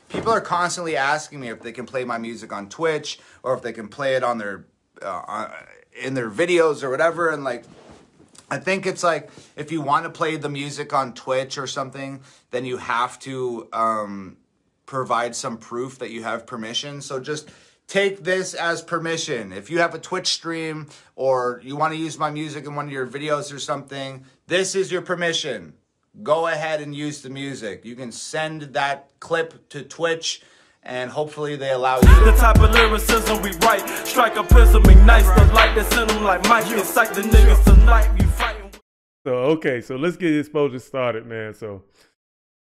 People are constantly asking me if they can play my music on Twitch or if they can play it on their in their videos or whatever. And like, I think it's like, if you want to play the music on Twitch or something, then you have to provide some proof that you have permission. So just take this as permission. If you have a Twitch stream or you want to use my music in one of your videos or something, this is your permission. Go ahead and use the music. You can send that clip to Twitch and hopefully they allow you. The type of lyricism we write, strike a prism, ignite the light that send them like Mike. Incite the niggas tonight, you fighting. So, okay, so let's get exposure started, man. So,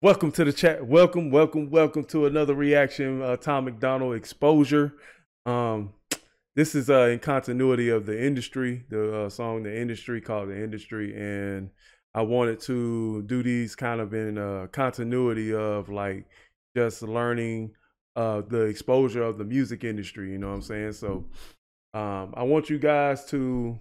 welcome to the chat. Welcome to another reaction, Tom MacDonald exposure. This is in continuity of The Industry, the song The Industry, called The Industry, and I wanted to do these kind of in continuity of like just learning the exposure of the music industry, you know what I'm saying? So I want you guys to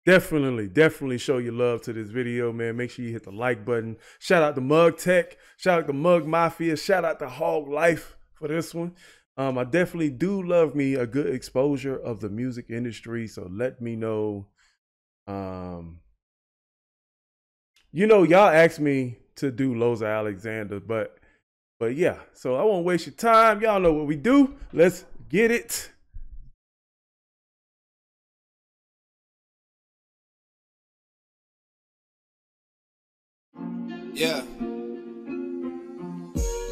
definitely show your love to this video, man. Make sure you hit the like button. Shout out to Mugtech, shout out to Mug Mafia, shout out to Hog Life for this one. I definitely do love me a good exposure of the music industry, so let me know. You know, y'all asked me to do Loza Alexander, but yeah, so I won't waste your time. Y'all know what we do. Let's get it. Yeah.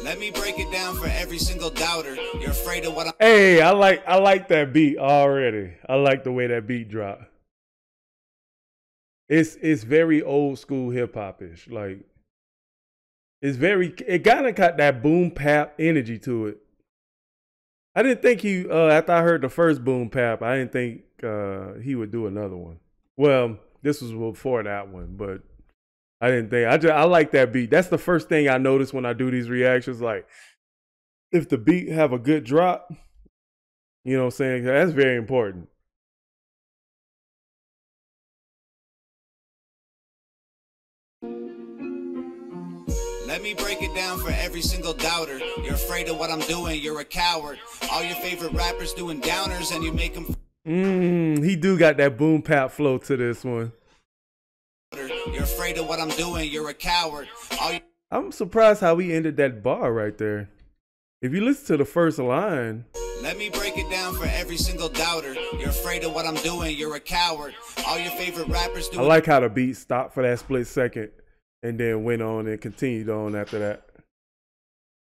Let me break it down for every single doubter. You're afraid of what I'm. Hey, I like that beat already. I like the way that beat dropped. It's very old school hip hop-ish. Like, it kind of got that boom bap energy to it. I didn't think he after I heard the first boom bap, I didn't think he would do another one. Well, this was before that one, but I didn't think. I like that beat. That's the first thing I notice when I do these reactions. Like, if the beat have a good drop, you know what I'm saying? That's very important. Let me break it down for every single doubter. You're afraid of what I'm doing. You're a coward. All your favorite rappers doing downers, and you make them. He do got that boom bap flow to this one. You're afraid of what I'm doing. You're a coward. I'm surprised how he ended that bar right there. If you listen to the first line. Let me break it down for every single doubter. You're afraid of what I'm doing. You're a coward. All your favorite rappers doing. I like how the beat stopped for that split second and then went on and continued on after that.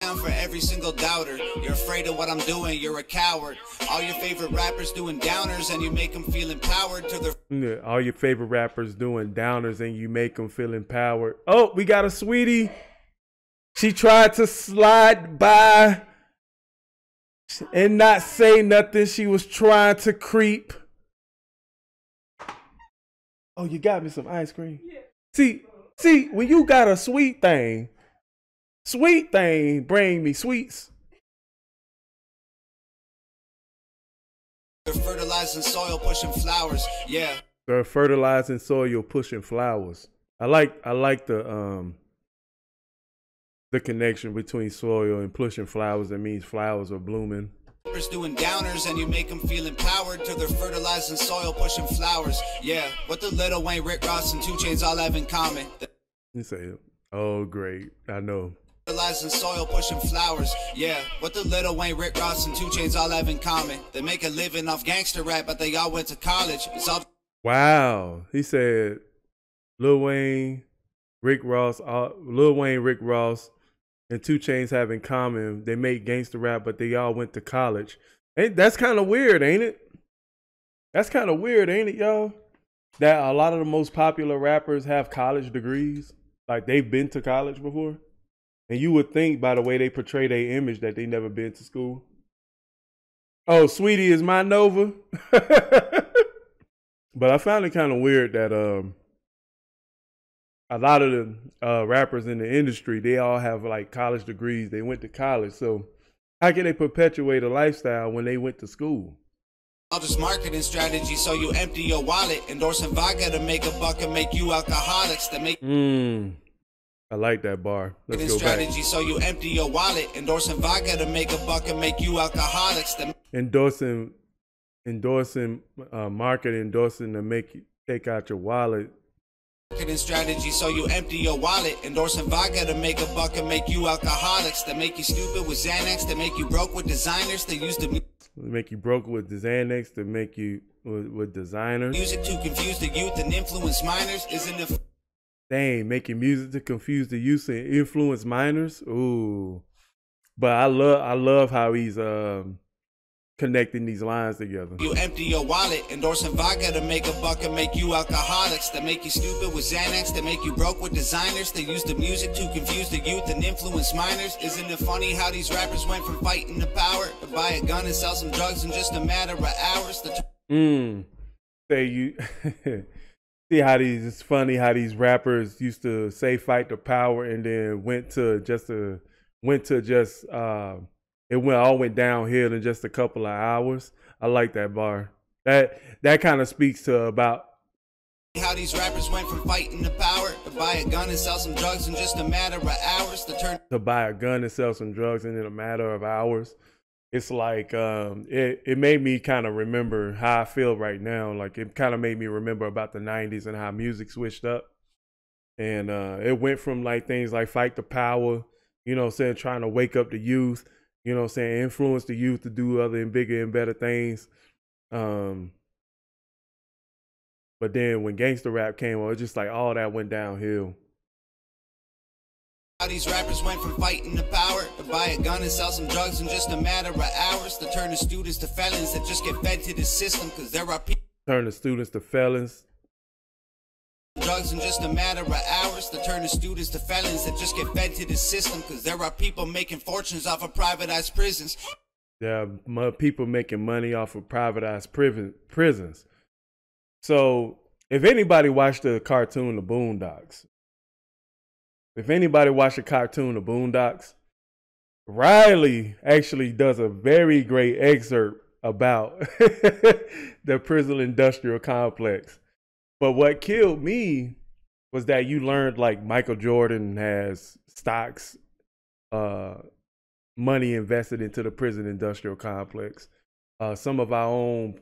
Down for every single doubter. You're afraid of what I'm doing. You're a coward. All your favorite rappers doing downers, and you make them feel empowered to their. Yeah, all your favorite rappers doing downers, and you make them feel empowered. Oh, we got a sweetie. She tried to slide by and not say nothing. She was trying to creep. Oh, you got me some ice cream. Yeah. See, when you got a sweet thing bring me sweets. They're fertilizing soil, pushing flowers. Yeah. They're fertilizing soil, pushing flowers. I like the connection between soil and pushing flowers. That means flowers are blooming. Doing downers, and you make them feel empowered till they're fertilizing soil, pushing flowers. Yeah. What the Lil Wayne, Rick Ross, and 2 Chainz all have in common. You say, oh great, I know. Fertilizing soil, pushing flowers. Yeah. What the Lil Wayne, Rick Ross, and 2 Chainz all have in common. They make a living off gangster rap, but they all went to college. It's all. Wow. He said Lil Wayne, Rick Ross, and 2 Chainz have in common. They make gangster rap, but they all went to college. That's kind of weird, ain't it? That's kind of weird, ain't it, y'all? That a lot of the most popular rappers have college degrees. Like, they've been to college before. And you would think by the way they portray their image that they never been to school. Oh, Sweetie is my Nova. But I found it kind of weird that a lot of the rappers in the industry, they all have like college degrees. They went to college. So how can they perpetuate a lifestyle when they went to school? All this marketing strategy, so you empty your wallet, endorsing vodka to make a buck and make you alcoholics that make. I like that bar. Let's go strategy, back. so you empty your wallet. Endorsing vodka to make a buck and make you alcoholics. Endorsing market endorsing to make you take out your wallet. Marketing strategy, so you empty your wallet. Endorsing vodka to make a buck and make you alcoholics. That make you stupid with Xanax, that make you broke with designers. They use the make you broke with the Xanax, to make you with designers. Music to confuse the youth and influence minors. Isn't it? Dang, making music to confuse the youth and influence minors. Ooh, but I love how he's connecting these lines together. You empty your wallet, endorsing vodka to make a buck and make you alcoholics. That make you stupid with Xanax, that make you broke with designers. They use the music to confuse the youth and influence minors. Isn't it funny how these rappers went from fighting the power to buy a gun and sell some drugs in just a matter of hours? Say you see how it's funny how these rappers used to say fight the power and then went downhill in just a couple of hours. I like that bar. That kind of speaks to about how these rappers went from fighting the power to buy a gun and sell some drugs in just a matter of hours. To buy a gun and sell some drugs in a matter of hours. It's like it made me kind of remember how I feel right now. Like it kind of made me remember about the 90s and how music switched up. And it went from like things like fight the power, you know what I'm saying, trying to wake up the youth, you know what I'm saying, influence the youth to do other and bigger and better things. But then when gangster rap came on, it's just like all that went downhill. How these rappers went from fighting the power to buy a gun and sell some drugs in just a matter of hours. To turn the students to felons that just get fed to the system, because there are people. Turn the students to felons. Drugs in just a matter of hours. To turn the students to felons that just get fed to the system, because there are people making fortunes off of privatized prisons. There are people making money off of privatized prisons. So if anybody watched the cartoon The Boondocks, Riley actually does a very great excerpt about the prison industrial complex. But what killed me was that you learned like Michael Jordan has stocks, money invested into the prison industrial complex. Some of our own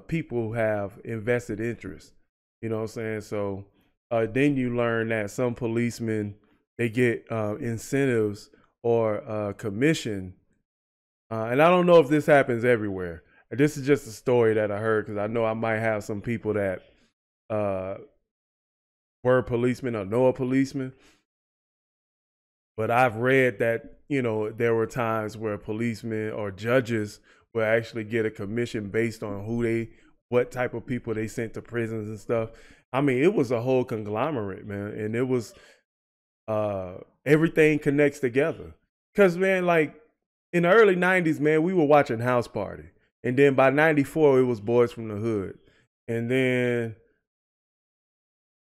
people have invested interest, you know what I'm saying? So then you learn that some policemen, they get incentives or commission. And I don't know if this happens everywhere. This is just a story that I heard because I know I might have some people that were policemen or know a policeman. But I've read that, you know, there were times where policemen or judges will actually get a commission based on what type of people they sent to prisons and stuff. I mean, it was a whole conglomerate, man. And it was, everything connects together. Because, man, like in the early 90s, man, we were watching House Party. And then by 94, it was Boys from the Hood. And then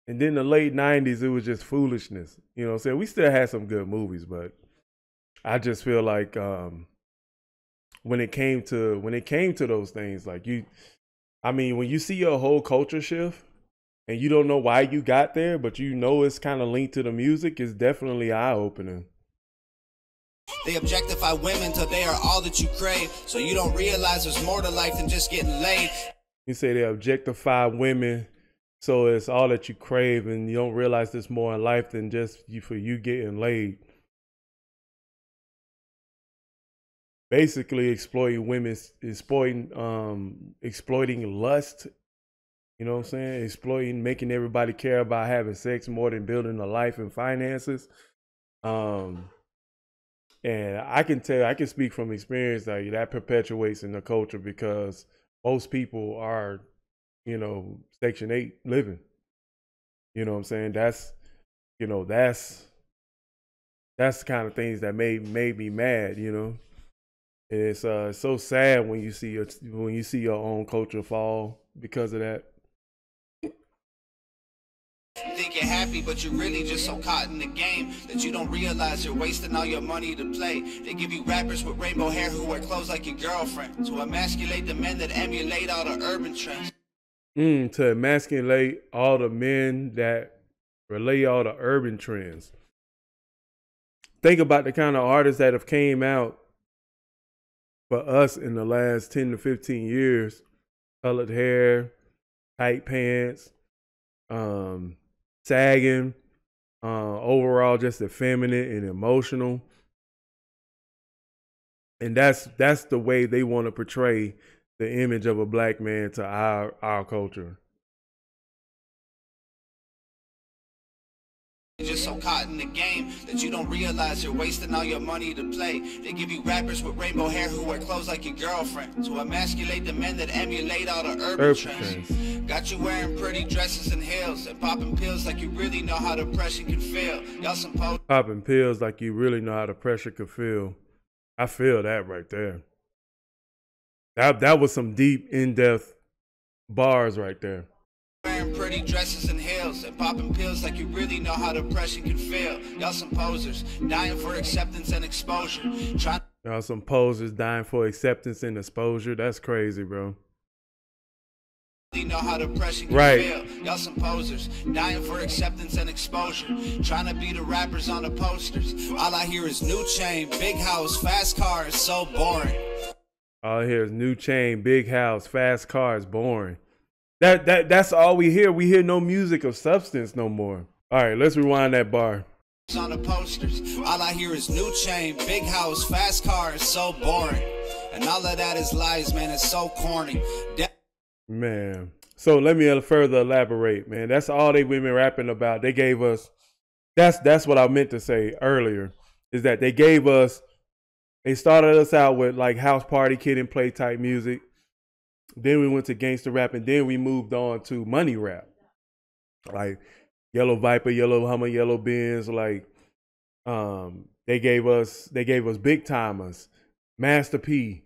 the late 90s, it was just foolishness. You know what I'm saying? We still had some good movies, but I just feel like when it came to those things, like when you see your whole culture shift and you don't know why you got there, but you know it's kind of linked to the music, it's definitely eye-opening. They objectify women till they are all that you crave, so you don't realize there's more to life than just getting laid. You say they objectify women, so it's all that you crave, and you don't realize there's more in life than just for you getting laid. Basically exploiting women, exploiting lust, you know what I'm saying? Exploiting, making everybody care about having sex more than building a life and finances. And I can speak from experience that that perpetuates in the culture because most people are, you know, Section 8 living. You know what I'm saying? That's the kind of things that made me mad, you know. It's so sad when you see your own culture fall because of that. You think you're happy, but you're really just so caught in the game that you don't realize you're wasting all your money to play. They give you rappers with rainbow hair who wear clothes like your girlfriend to emasculate the men that emulate all the urban trends. To emasculate all the men that relay all the urban trends. Think about the kind of artists that have came out for us in the last 10 to 15 years. Colored hair, tight pants, sagging, overall just effeminate and emotional. And that's the way they want to portray the image of a black man to our culture. You're just so caught in the game that you don't realize you're wasting all your money to play. They give you rappers with rainbow hair who wear clothes like your girlfriend to emasculate the men that emulate all the urban trends. Got you wearing pretty dresses and heels and popping pills like you really know how the pressure can feel. Y'all some popping pills like you really know how the pressure could feel. I feel that right there. That was some deep, in-depth bars right there. Wearing pretty dresses and heels and popping pills like you really know how depression can feel. Y'all some posers dying for acceptance and exposure. Y'all some posers dying for acceptance and exposure. That's crazy, bro. Know how depression can feel. Y'all some posers dying for acceptance and exposure. Trying to be the rappers on the posters. All I hear is new chain, big house, fast car. It's so boring. All I hear is new chain, big house, fast cars, boring. That's all we hear. We hear no music of substance no more. All right, let's rewind that bar. On the posters, all I hear is new chain, big house, fast car. It's so boring. And all of that is lies, man. It's so corny. Man. So let me further elaborate, man. That's all they women rapping about. They gave us, that's what I meant to say earlier, is that they gave us, they started us out with like house party, kid and play type music. Then we went to gangster rap, and then we moved on to money rap. Like Yellow Viper, Yellow Hummer, Yellow Benz, like they gave us Big Timers, Master P.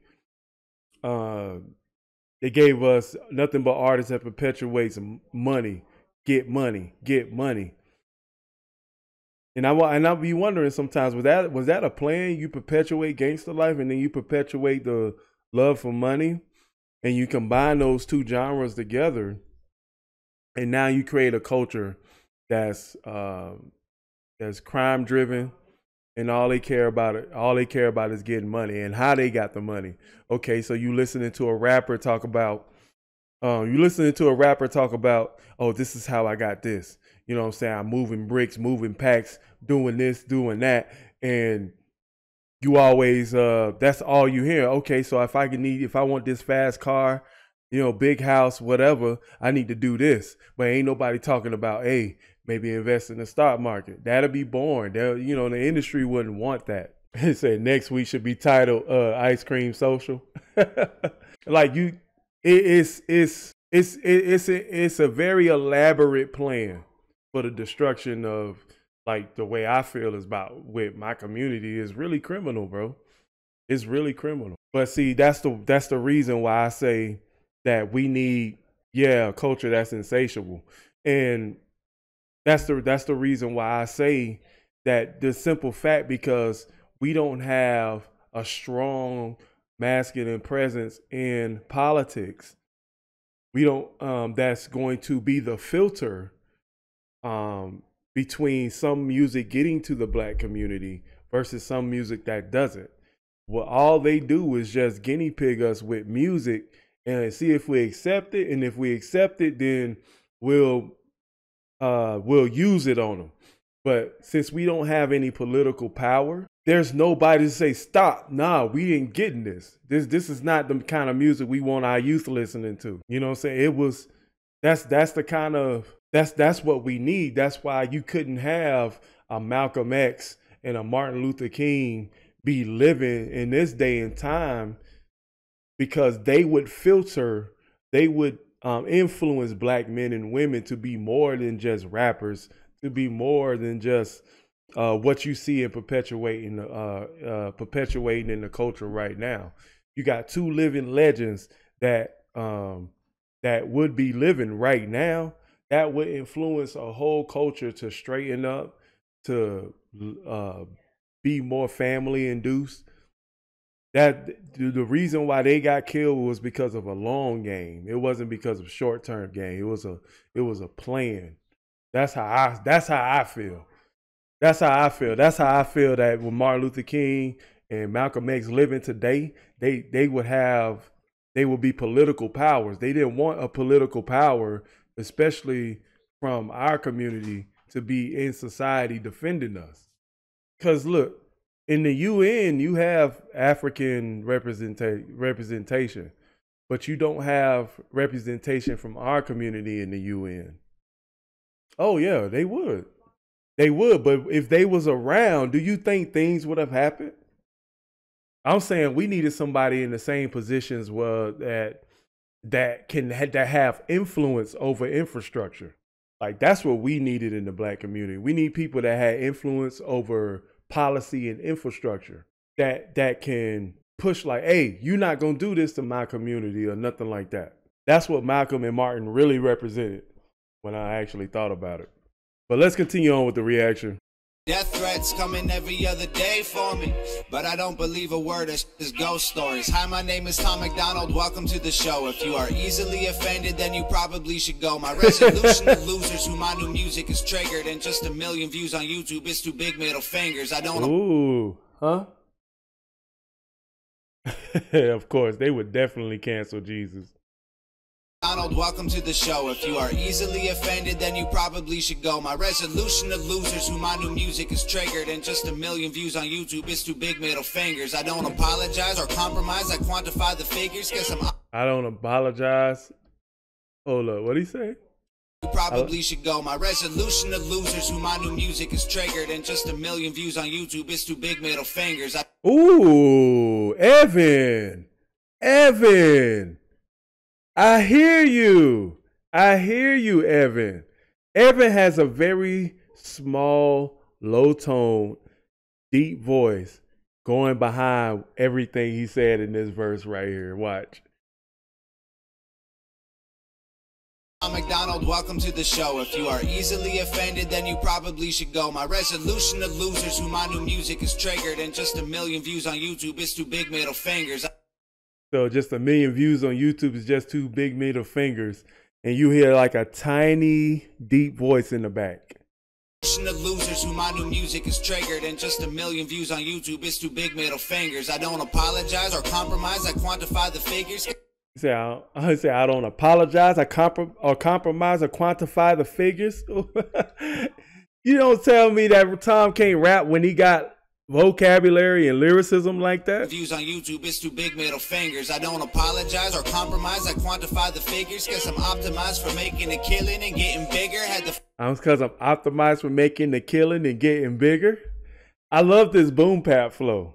They gave us nothing but artists that perpetuates money, get money, get money. And I'll be wondering sometimes, was that a plan? You perpetuate gangster life and then you perpetuate the love for money, and you combine those two genres together, and now you create a culture that's crime driven, and all they care about is getting money and how they got the money. Okay, so you listening to a rapper talk about, oh, this is how I got this. You know what I'm saying? I'm moving bricks, moving packs, doing this, doing that. And you always, that's all you hear. Okay, so if I want this fast car, you know, big house, whatever, I need to do this. But ain't nobody talking about, hey, maybe invest in the stock market. That'll be boring. You know, the industry wouldn't want that. It said next week should be titled Ice Cream Social. Like it's a very elaborate plan for the destruction of, like, the way I feel is about with my community is really criminal, bro. It's really criminal. But see, that's the reason why I say that we need, a culture that's insatiable. And that's the reason why I say that the simple fact, because we don't have a strong masculine presence in politics. We don't, that's going to be the filter between some music getting to the black community versus some music that doesn't. Well, all they do is just guinea pig us with music and see if we accept it. And if we accept it, then we'll use it on them. But since we don't have any political power, there's nobody to say, stop. Nah, we ain't getting this. This is not the kind of music we want our youth listening to. You know what I'm saying? That's what we need. That's why you couldn't have a Malcolm X and a Martin Luther King be living in this day and time, because they would influence black men and women to be more than just rappers, to be more than just what you see and perpetuating in the culture right now. You got two living legends that would be living right now, that would influence a whole culture to straighten up, to be more family induced. That the reason why they got killed was because of a long game. It wasn't because of short-term game. It was a plan. That's how I feel. That's how I feel. That's how I feel that with Martin Luther King and Malcolm X living today, they would be political powers. They didn't want a political power, especially from our community, to be in society defending us. Because look, in the UN, you have African representation, but you don't have representation from our community in the UN. Oh yeah, they would. They would, but if they was around, do you think things would have happened? I'm saying we needed somebody in the same positions that have influence over infrastructure. Like that's what we needed in the Black community. We need people that had influence over policy and infrastructure that can push like, hey, you're not gonna do this to my community or nothing like that. That's what Malcolm and Martin really represented when I actually thought about it. But let's continue on with the reaction. Death threats coming every other day for me, but I don't believe a word of this ghost stories. Hi, my name is Tom MacDonald. Welcome to the show. If you are easily offended, then you probably should go. My resolution to losers who my new music is triggered, and just 1 million views on YouTube is too big middle fingers. I don't. Ooh, huh? Of course, they would definitely cancel Jesus. Donald, welcome to the show. If you are easily offended, then you probably should go. My resolution to losers who my new music is triggered, and just 1 million views on YouTube is too big middle fingers. I don't apologize or compromise. I quantify the figures because I don't apologize. Hold up, what'd he say? You probably should go. My resolution to losers who my new music is triggered, and just 1 million views on YouTube is too big middle fingers. Ooh, Evan. I hear you. Evan. Evan has a very small, low tone, deep voice going behind everything he said in this verse right here. Watch. Tom MacDonald, welcome to the show. If you are easily offended, then you probably should go. My resolution to losers who my new music is triggered, and just 1 million views on YouTube is too big middle fingers. So just 1 million views on YouTube is just two big middle fingers, and you hear like a tiny, deep voice in the back. The losers who my new music is triggered, and just 1 million views on YouTube is too big middle fingers. I don't apologize or compromise. I quantify the figures. I say I don't apologize. I compromise or quantify the figures. You don't tell me that Tom can't rap when he got vocabulary and lyricism like that. Views on YouTube is too big middle fingers. I don't apologize or compromise. I quantify the figures because I'm optimized for making a killing and getting bigger. Because I'm optimized for making the killing and getting bigger. I love this boom bap flow.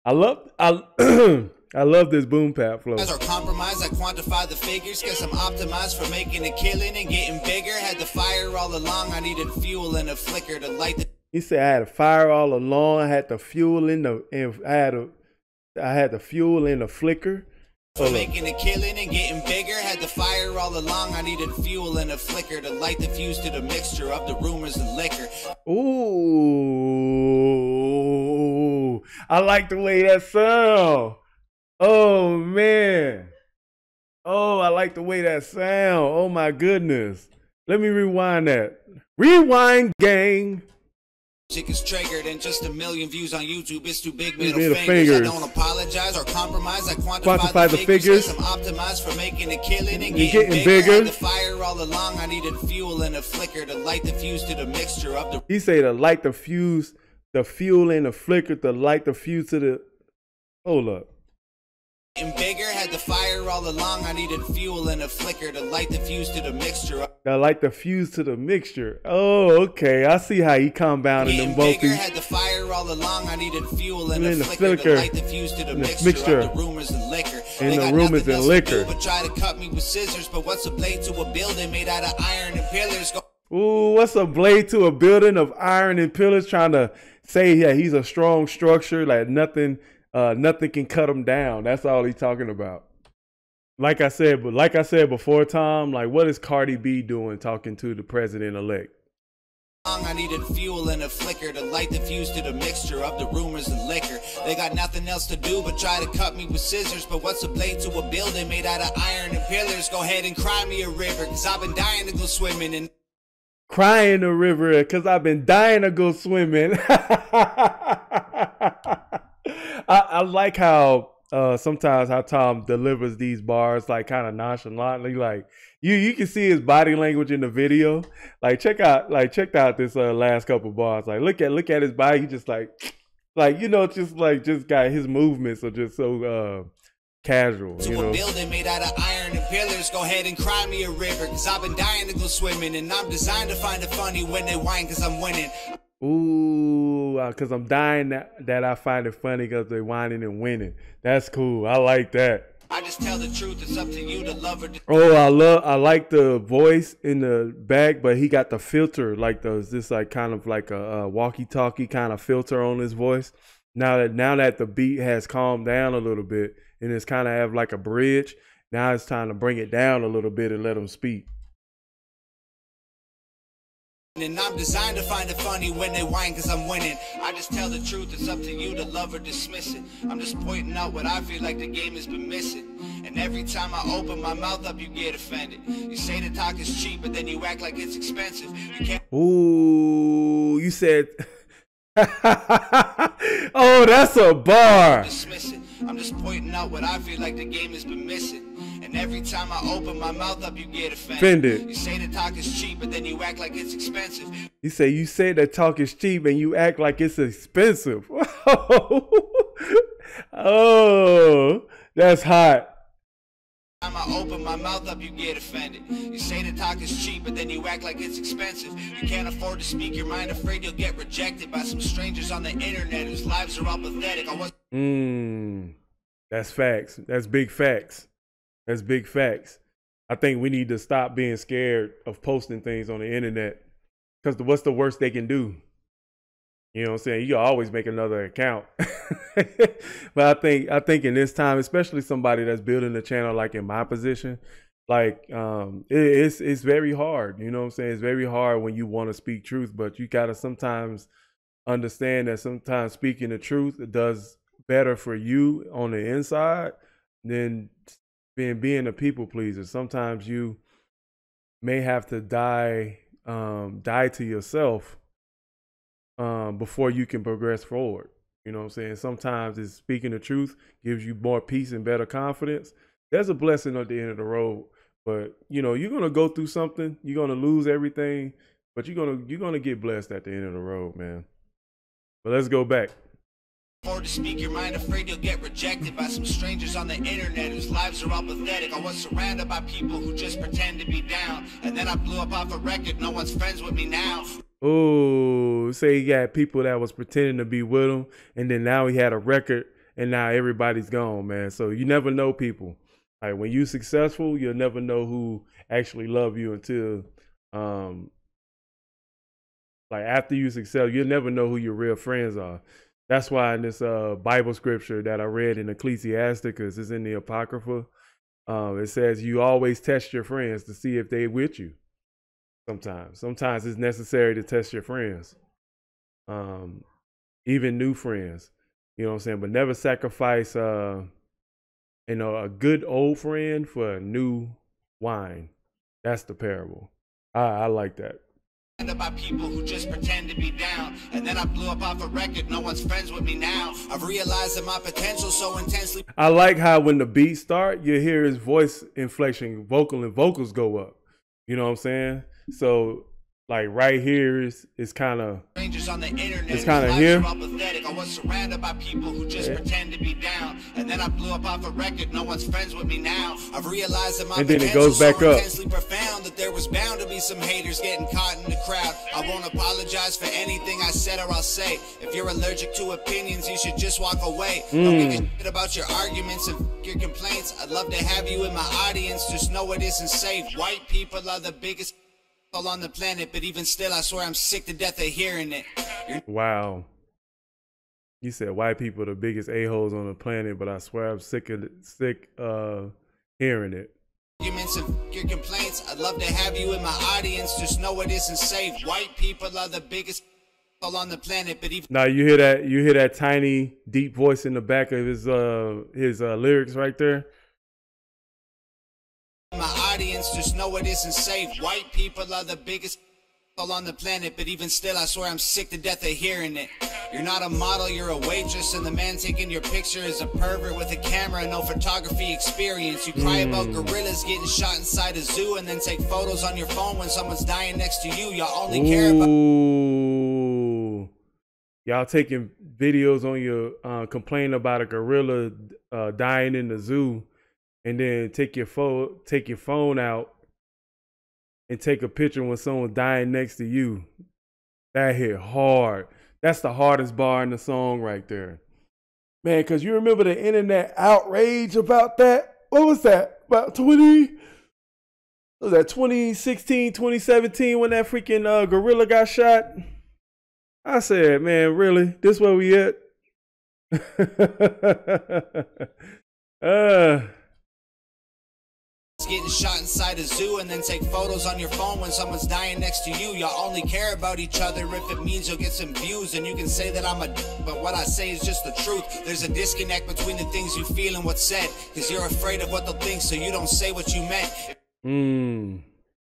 I love this boom bap flow. Or compromise, I quantify the figures because I'm optimized for making a killing and getting bigger. Had the fire all along. I needed fuel and a flicker to light the. He said I had a fire all along. I had the fuel in the, I had the fuel in the flicker. For making a killing and getting bigger. Had the fire all along. I needed fuel and a flicker to light the fuse to the mixture of the rumors and liquor. Ooh, I like the way that sound. Oh man. Oh, I like the way that sound. Oh my goodness. Let me rewind that. Rewind, gang. Music is triggered, and just 1 million views on YouTube is too big middle fingers. I don't apologize or compromise. I quantify the figures. I'm optimized for making a killing and getting bigger. Had the fire all along. I needed fuel and a flicker to light the fuse to the mixture of the. He say to light the fuse, the fuel and the flicker to light the fuse to the. Hold up. And bigger, had the fire all along. I needed fuel and a flicker to light the fuse to the mixture. I light the fuse to the mixture. Oh, okay. I see how he compounded them both. Bigger, had the fire all along. I needed fuel and a flicker to light the fuse to the mixture of the rumors and liquor. And the rumors and liquor. But try to cut me with scissors. But what's a blade to a building made out of iron and pillars? Ooh, what's a blade to a building of iron and pillars? Trying to say that he's a strong structure, like nothing can cut him down. That's all he's talking about. Like I said before, Tom, like what is Cardi B doing talking to the president-elect? I needed fuel and a flicker to light the fuse to the mixture of the rumors and liquor. They got nothing else to do but try to cut me with scissors. But what's a blade to a building made out of iron and pillars? Go ahead and cry me a river, cause I've been dying to go swimming in. Cry in the river because I've been dying to go swimming. I like how sometimes how Tom delivers these bars like kind of nonchalantly. Like you can see his body language in the video. Like check out this last couple bars. Like look at his body. He just like you know, just got his movements are just so casual. You know? A building made out of iron and pillars. Go ahead and cry me a river, cause I've been dying to go swimming, and I'm designed to find it funny when they whine cause I'm winning. Ooh, cause I'm dying that I find it funny cause they're whining and winning. That's cool. I like that. I just tell the truth. It's up to you to love or Oh, I like the voice in the back, but he got the filter, like this like kind of like a walkie-talkie kind of filter on his voice. Now that the beat has calmed down a little bit and it's kind of have like a bridge, now it's time to bring it down a little bit and let him speak. and I'm designed to find it funny when they whine cause I'm winning. I just tell the truth, it's up to you to love or dismiss it. I'm just pointing out what I feel like the game has been missing. And every time I open my mouth up, you get offended. You say the talk is cheap, but then you act like it's expensive. You can't. Ooh, you said. Oh, that's a bar. Dismiss it. I'm just pointing out what I feel like the game has been missing. And every time I open my mouth up, you get offended. You say the talk is cheap, but then you act like it's expensive. You say that talk is cheap and you act like it's expensive. Oh, that's hot. Every time I open my mouth up, you get offended. You say the talk is cheap, but then you act like it's expensive. You can't afford to speak your mind, afraid you'll get rejected by some strangers on the internet whose lives are all pathetic. That's facts. That's big facts. That's big facts. I think we need to stop being scared of posting things on the internet, because what's the worst they can do? You know what I'm saying? You can always make another account. But I think in this time, especially somebody that's building a channel like in my position, like it's very hard. You know what I'm saying? It's very hard when you want to speak truth, but you gotta sometimes understand that sometimes speaking the truth does better for you on the inside than being a people pleaser. Sometimes you may have to die to yourself before you can progress forward. You know what I'm saying? Sometimes it's speaking the truth gives you more peace and better confidence. There's a blessing at the end of the road, but you know, you're gonna go through something, you're gonna lose everything, but you're gonna get blessed at the end of the road, man. But let's go back. Or to speak your mind, afraid you'll get rejected by some strangers on the internet whose lives are all pathetic. I was surrounded by people who just pretend to be down, and then I blew up off a record. No one's friends with me now. Oh, say he got people that was pretending to be with him, and then now he had a record, and now everybody's gone, man. So you never know people. Like when you successful, you'll never know who actually love you until, like after you successful, you'll never know who your real friends are. That's why in this Bible scripture that I read in Ecclesiasticus, it's in the Apocrypha, it says you always test your friends to see if they with you. Sometimes it's necessary to test your friends, even new friends. You know what I'm saying? But never sacrifice, a good old friend for a new wine. That's the parable. I like that. About people who just pretend to be down, and then I blew up off a record. No one's friends with me now. I've realized that my potential so intensely. I like how when the beat start, you hear his voice inflection, vocals go up. You know what I'm saying? So like right here is kind of strangers on the internet. It's kind of here. I was surrounded by people who just pretend to be down, and then I blew up off a record. No one's friends with me now. I've realized that my and then it goes back so up. Intensely profound that there was bound to be some haters getting caught in the crowd. I won't apologize for anything I said or I'll say. If you're allergic to opinions, you should just walk away. Don't give a shit about your arguments and your complaints. I'd love to have you in my audience. Just know it isn't safe. White people are the biggest on the planet, but even still, I swear I'm sick to death of hearing it. Wow. You said white people are the biggest a-holes on the planet, but I swear I'm sick hearing it. Arguments and your complaints. I'd love to have you in my audience. Just know it isn't safe. White people are the biggest on the planet, but even now you hear that tiny deep voice in the back of his lyrics right there. My audience, just know it isn't safe. White people are the biggest all on the planet, but even still I swear I'm sick to death of hearing it. You're not a model, you're a waitress, and the man taking your picture is a pervert with a camera and no photography experience. You cry about gorillas getting shot inside a zoo and then take photos on your phone when someone's dying next to you. Y'all only care about y'all taking videos on your complaining about a gorilla dying in the zoo, and then take your phone out and take a picture when someone's dying next to you. That hit hard. That's the hardest bar in the song right there. Man, because you remember the internet outrage about that? What was that? About 2016, 2017 when that freaking gorilla got shot? I said, man, really? This where we at? getting shot inside a zoo and then take photos on your phone when someone's dying next to you. Y'all only care about each other if it means you'll get some views, and you can say that I'm a but what I say is just the truth. There's a disconnect between the things you feel and what's said, because you're afraid of what they'll think, so you don't say what you meant.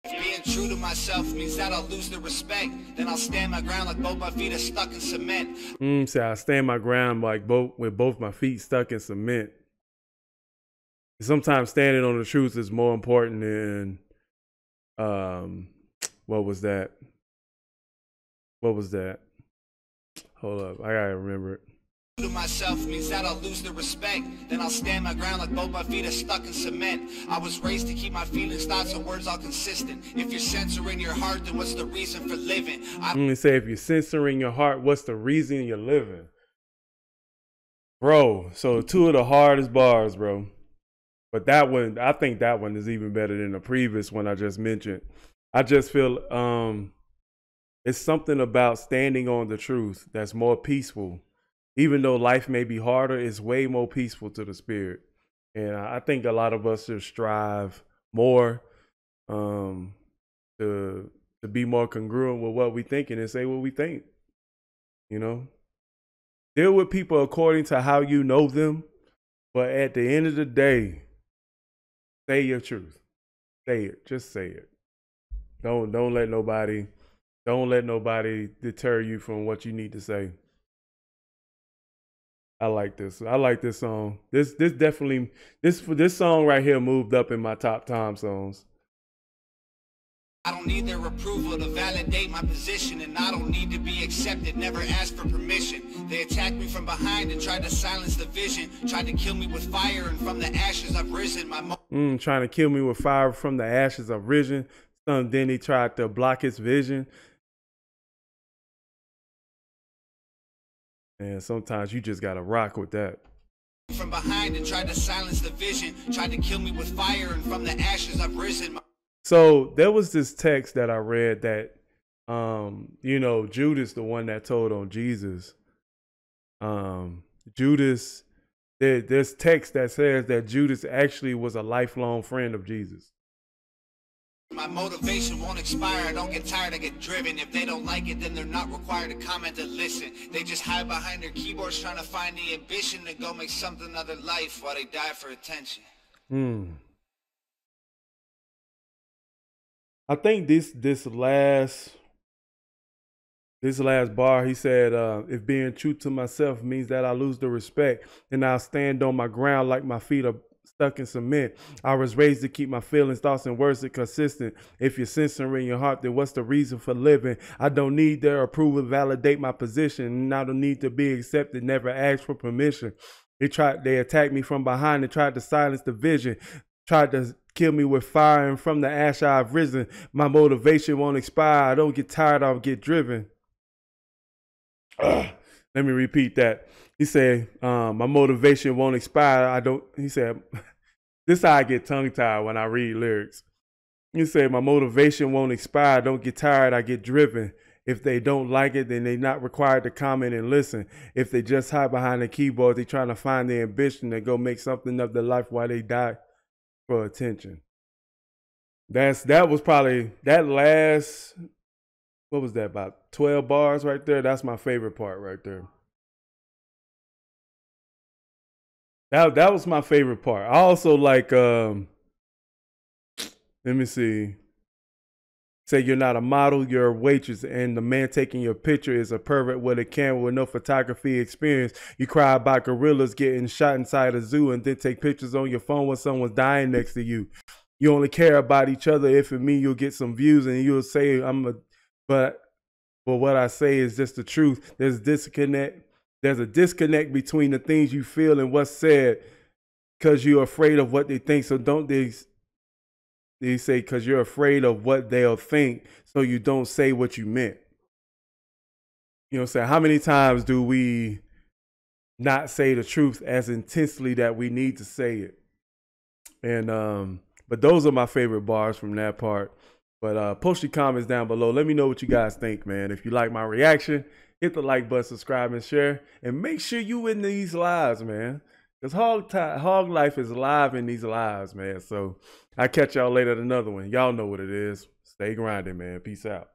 If being true to myself means that I'll lose the respect, then I'll stand my ground like both my feet are stuck in cement. So I stand my ground like with both my feet stuck in cement. Sometimes standing on the truth is more important than what was that? Hold up, I gotta remember it. To myself means that I'll lose the respect, then I'll stand my ground like both my feet are stuck in cement. I was raised to keep my feelings, thoughts, and words all consistent. If you're censoring your heart, then what's the reason for living? I'm gonna say, if you're censoring your heart, what's the reason you're living? Bro, so two of the hardest bars, bro. But that one, I think that one is even better than the previous one I just mentioned. I just feel it's something about standing on the truth that's more peaceful. Even though life may be harder, it's way more peaceful to the spirit. And I think a lot of us should strive more to be more congruent with what we think and say what we think. You know? Deal with people according to how you know them. But at the end of the day, say your truth. Say it. Just say it. Don't let nobody deter you from what you need to say. I like this. I like this song. This song right here moved up in my top time songs. I don't need their approval to validate my position, and I don't need to be accepted, never asked for permission. They attacked me from behind and tried to silence the vision, tried to kill me with fire, and from the ashes I've risen. Trying to kill me with fire, from the ashes I've risen. Then he tried to block his vision. And sometimes you just gotta rock with that. From behind and tried to silence the vision, tried to kill me with fire, and from the ashes I've risen. So there was this text that I read that, you know, Judas, the one that told on Jesus, Judas, there's text that says that Judas actually was a lifelong friend of Jesus. My motivation won't expire. I don't get tired, I get driven. If they don't like it, then they're not required to comment or listen. They just hide behind their keyboards trying to find the ambition to go make something of their life while they die for attention. I think this last bar, he said, if being true to myself means that I lose the respect, then I'll stand on my ground like my feet are stuck in cement. I was raised to keep my feelings, thoughts, and words consistent. If you're censoring your heart, then what's the reason for living? I don't need their approval to validate my position, and I don't need to be accepted, never ask for permission. They attacked me from behind and tried to silence the vision, tried to kill me with fire, and from the ash I've risen. My motivation won't expire. I don't get tired, I'll get driven. Let me repeat that. He said, my motivation won't expire. He said, this is how I get tongue tied when I read lyrics. He said, my motivation won't expire. I don't get tired, I get driven. If they don't like it, then they're not required to comment and listen. If they just hide behind the keyboard, they're trying to find their ambition to go make something of their life while they die for attention. That was probably that last, what was that, about 12 bars right there? That's my favorite part right there. That was my favorite part. I also like, let me see. Say you're not a model, you're a waitress, and the man taking your picture is a pervert with a camera with no photography experience. You cry about gorillas getting shot inside a zoo and then take pictures on your phone when someone's dying next to you. You only care about each other if it means you'll get some views, and you'll say but what I say is just the truth. There's a disconnect between the things you feel and what's said because you're afraid of what they think. So don't they say because you're afraid of what they'll think, so you don't say what you meant. You know what I'm saying? How many times do we not say the truth as intensely that we need to say it? And but those are my favorite bars from that part. But post your comments down below. Let me know what you guys think, man. If you like my reaction, hit the like button, subscribe, and share. And make sure you in these lives, man. Because hog life is live in these lives, man. So I'll catch y'all later at another one. Y'all know what it is. Stay grinding, man. Peace out.